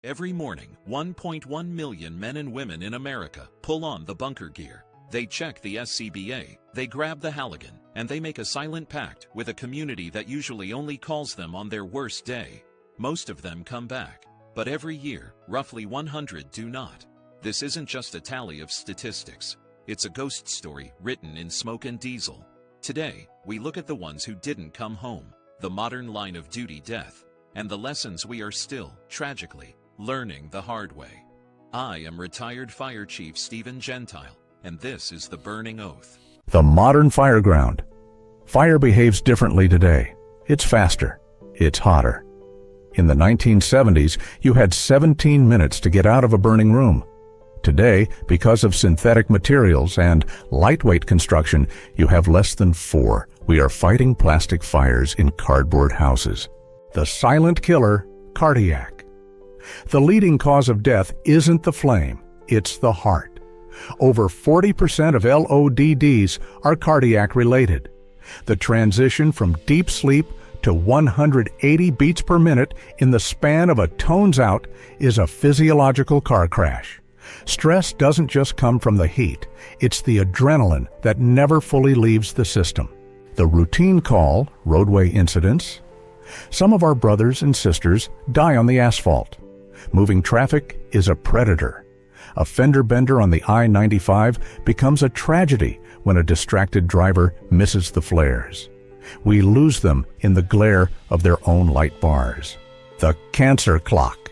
Every morning, 1.1 million men and women in America pull on the bunker gear. They check the SCBA, they grab the halligan, and they make a silent pact with a community that usually only calls them on their worst day. Most of them come back, but every year, roughly 100 do not. This isn't just a tally of statistics. It's a ghost story written in smoke and diesel. Today, we look at the ones who didn't come home, the modern line of duty death, and the lessons we are still, tragically, learning the hard way. I am retired Fire Chief Stephen Gentile, and this is the Burning Oath. The modern Fireground. Fire behaves differently today. It's faster. It's hotter. In the 1970s, you had 17 minutes to get out of a burning room. Today, because of synthetic materials and lightweight construction, you have less than 4. We are fighting plastic fires in cardboard houses. The silent killer, cardiac. The leading cause of death isn't the flame, it's the heart. Over 40% of LODDs are cardiac related. The transition from deep sleep to 180 beats per minute in the span of a tones out is a physiological car crash. Stress doesn't just come from the heat, it's the adrenaline that never fully leaves the system. The routine call, roadway incidents. Some of our brothers and sisters die on the asphalt. Moving traffic is a predator. A fender bender on the I-95 becomes a tragedy when a distracted driver misses the flares. We lose them in the glare of their own light bars. The cancer clock.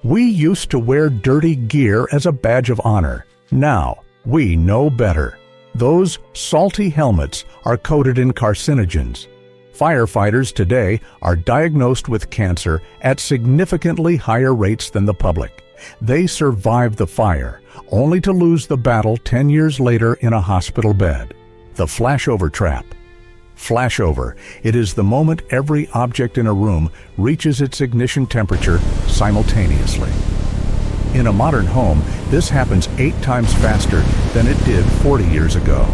We used to wear dirty gear as a badge of honor. Now, we know better. Those salty helmets are coated in carcinogens. Firefighters today are diagnosed with cancer at significantly higher rates than the public. They survive the fire, only to lose the battle 10 years later in a hospital bed. The flashover trap. Flashover. It is the moment every object in a room reaches its ignition temperature simultaneously. In a modern home, this happens 8 times faster than it did 40 years ago.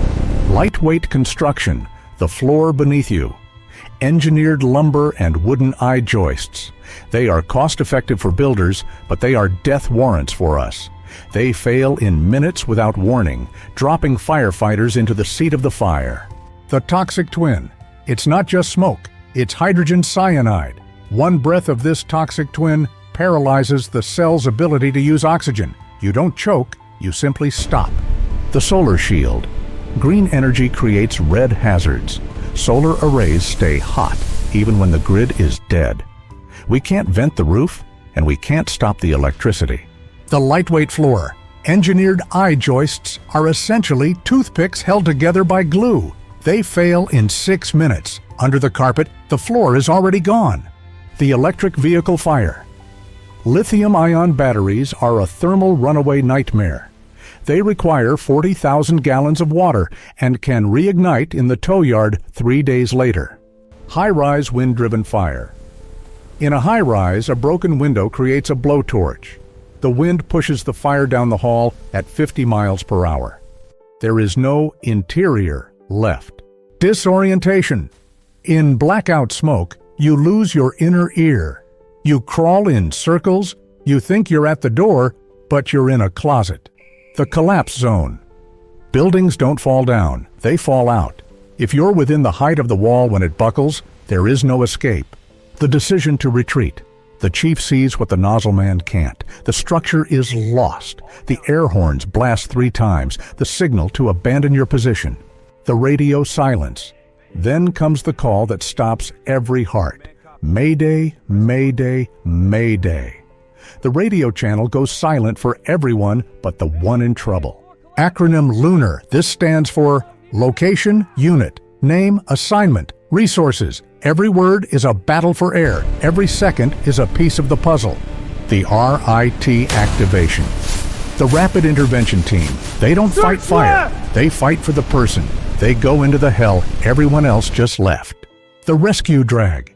Lightweight construction. The floor beneath you. Engineered lumber and wooden eye joists. They are cost-effective for builders, but they are death warrants for us. They fail in minutes without warning, dropping firefighters into the seat of the fire. The toxic twin. It's not just smoke, it's hydrogen cyanide. One breath of this toxic twin paralyzes the cell's ability to use oxygen. You don't choke, you simply stop. The solar shield. Green energy creates red hazards. Solar arrays stay hot, even when the grid is dead. We can't vent the roof, and we can't stop the electricity. The lightweight floor. Engineered eye joists are essentially toothpicks held together by glue. They fail in 6 minutes. Under the carpet, the floor is already gone. The electric vehicle fire. Lithium-ion batteries are a thermal runaway nightmare. They require 40,000 gallons of water and can reignite in the tow yard 3 days later. High-rise wind-driven fire. In a high-rise, a broken window creates a blowtorch. The wind pushes the fire down the hall at 50 miles per hour. There is no interior left. Disorientation. In blackout smoke, you lose your inner ear. You crawl in circles, you think you're at the door, but you're in a closet. The collapse zone. Buildings don't fall down, they fall out. If you're within the height of the wall when it buckles, there is no escape. The decision to retreat. The chief sees what the nozzle man can't. The structure is lost. The air horns blast 3 times, the signal to abandon your position. The radio silence. Then comes the call that stops every heart. Mayday, mayday, mayday. The radio channel goes silent for everyone but the one in trouble. Acronym LUNAR. This stands for Location, Unit, Name, Assignment, Resources. Every word is a battle for air. Every second is a piece of the puzzle. The RIT activation. The Rapid Intervention Team. They don't fight fire. They fight for the person. They go into the hell everyone else just left. The rescue drag.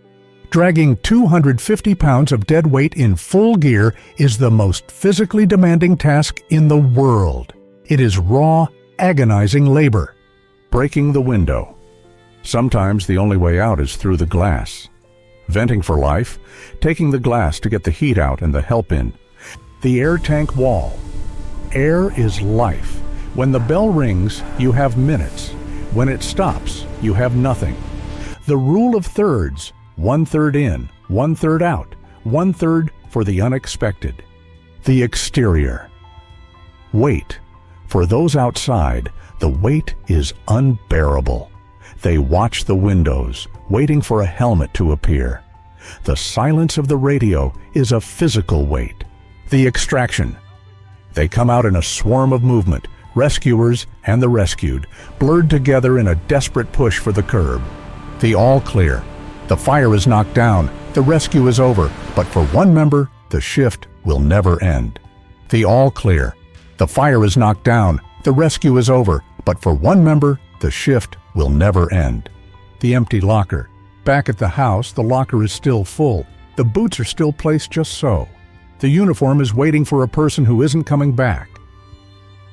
Dragging 250 pounds of dead weight in full gear is the most physically demanding task in the world. It is raw, agonizing labor. Breaking the window. Sometimes the only way out is through the glass. venting for life, taking the glass to get the heat out and the help in. The air tank wall. Air is life. When the bell rings, you have minutes. When it stops, you have nothing. The rule of thirds, 1/3 in, 1/3 out, 1/3 for the unexpected. The exterior. Weight. For those outside, the weight is unbearable. They watch the windows, waiting for a helmet to appear. The silence of the radio is a physical weight. The extraction. They come out in a swarm of movement, rescuers and the rescued, blurred together in a desperate push for the curb. The all clear. The fire is knocked down, the rescue is over, but for one member, the shift will never end. The all clear. The fire is knocked down, the rescue is over, but for one member, the shift will never end. The empty locker. Back at the house, the locker is still full. The boots are still placed just so. The uniform is waiting for a person who isn't coming back.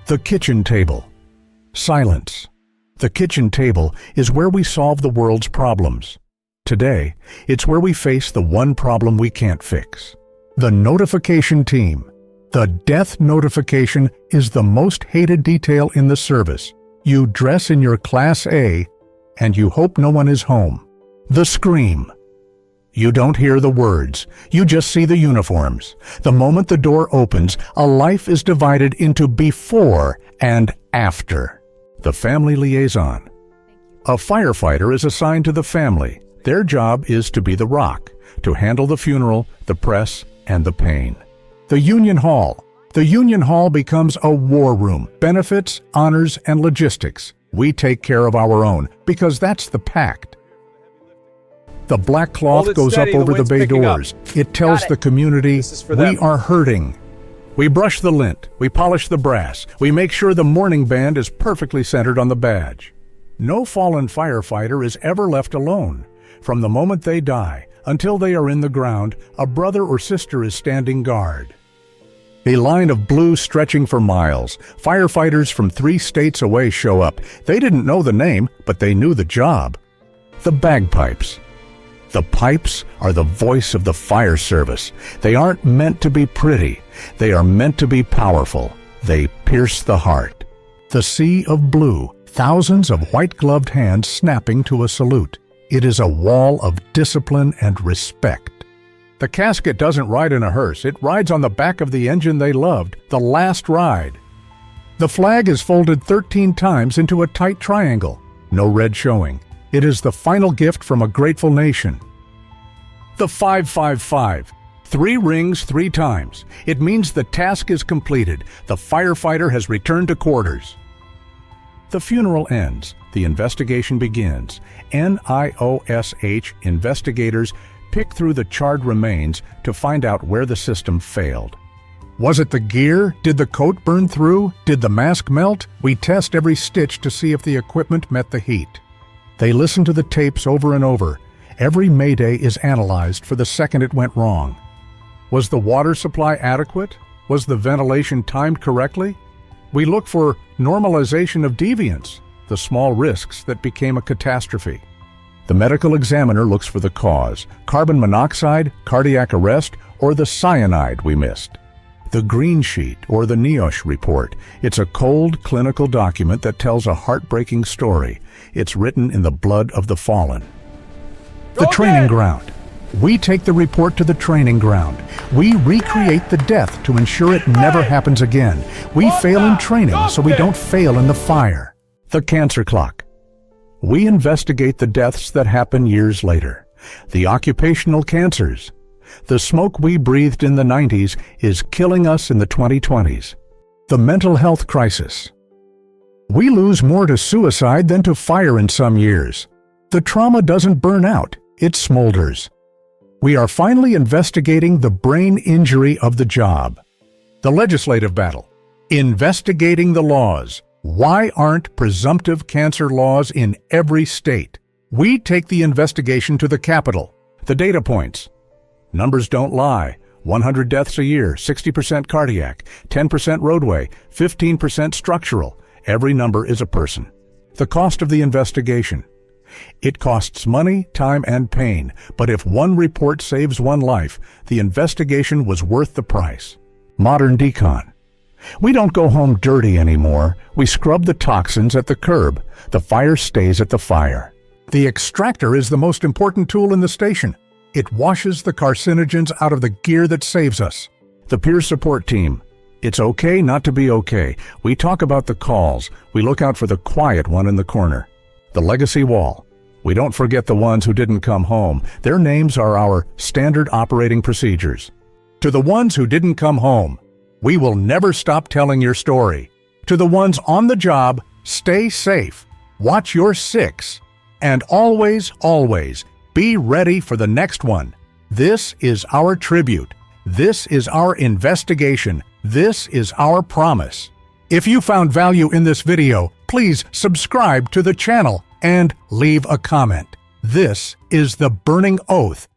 The kitchen table. Silence. The kitchen table is where we solve the world's problems. Today, it's where we face the one problem we can't fix. The notification team. The death notification is the most hated detail in the service. You dress in your Class A, and you hope no one is home. The scream. You don't hear the words, you just see the uniforms. The moment the door opens, a life is divided into before and after. The family liaison. A firefighter is assigned to the family. Their job is to be the rock, to handle the funeral, the press, and the pain. The union hall. The union hall becomes a war room, benefits, honors, and logistics. We take care of our own, because that's the pact. The black cloth goes up over the bay doors. It tells the community, we are hurting. We brush the lint, we polish the brass, we make sure the mourning band is perfectly centered on the badge. No fallen firefighter is ever left alone. From the moment they die until they are in the ground, a brother or sister is standing guard. A line of blue stretching for miles. Firefighters from 3 states away show up. They didn't know the name, but they knew the job. The bagpipes. The pipes are the voice of the fire service. They aren't meant to be pretty. They are meant to be powerful. They pierce the heart. The sea of blue, thousands of white-gloved hands snapping to a salute. It is a wall of discipline and respect. The casket doesn't ride in a hearse. It rides on the back of the engine they loved, the last ride. The flag is folded 13 times into a tight triangle. No red showing. It is the final gift from a grateful nation. The 555. 3 rings 3 times. It means the task is completed. The firefighter has returned to quarters. The funeral ends. The investigation begins. NIOSH investigators pick through the charred remains to find out where the system failed. Was it the gear? Did the coat burn through? Did the mask melt? We test every stitch to see if the equipment met the heat. They listen to the tapes over and over. Every mayday is analyzed for the second it went wrong. Was the water supply adequate? Was the ventilation timed correctly? We look for normalization of deviance, the small risks that became a catastrophe. The medical examiner looks for the cause, carbon monoxide, cardiac arrest, or the cyanide we missed. The green sheet, or the NIOSH report. It's a cold clinical document that tells a heartbreaking story. It's written in the blood of the fallen. The training ground. We take the report to the training ground. We recreate the death to ensure it never happens again. We fail in training so we don't fail in the fire. The cancer clock. We investigate the deaths that happen years later. The occupational cancers. The smoke we breathed in the 90s is killing us in the 2020s. The mental health crisis. We lose more to suicide than to fire in some years. The trauma doesn't burn out, it smolders. We are finally investigating the brain injury of the job. The legislative battle. Investigating the laws. Why aren't presumptive cancer laws in every state? We take the investigation to the Capitol. The data points. Numbers don't lie. 100 deaths a year, 60% cardiac, 10% roadway, 15% structural. Every number is a person. The cost of the investigation. It costs money, time, and pain, but if one report saves one life, the investigation was worth the price. Modern decon. We don't go home dirty anymore. We scrub the toxins at the curb. The fire stays at the fire. The extractor is the most important tool in the station. It washes the carcinogens out of the gear that saves us. The peer support team. It's okay not to be okay. We talk about the calls. We look out for the quiet one in the corner. The legacy wall. We don't forget the ones who didn't come home. Their names are our standard operating procedures. To the ones who didn't come home, we will never stop telling your story. To the ones on the job, stay safe, watch your six, and always, always be ready for the next one. This is our tribute. This is our investigation. This is our promise. If you found value in this video, please subscribe to the channel and leave a comment. This is the burning oath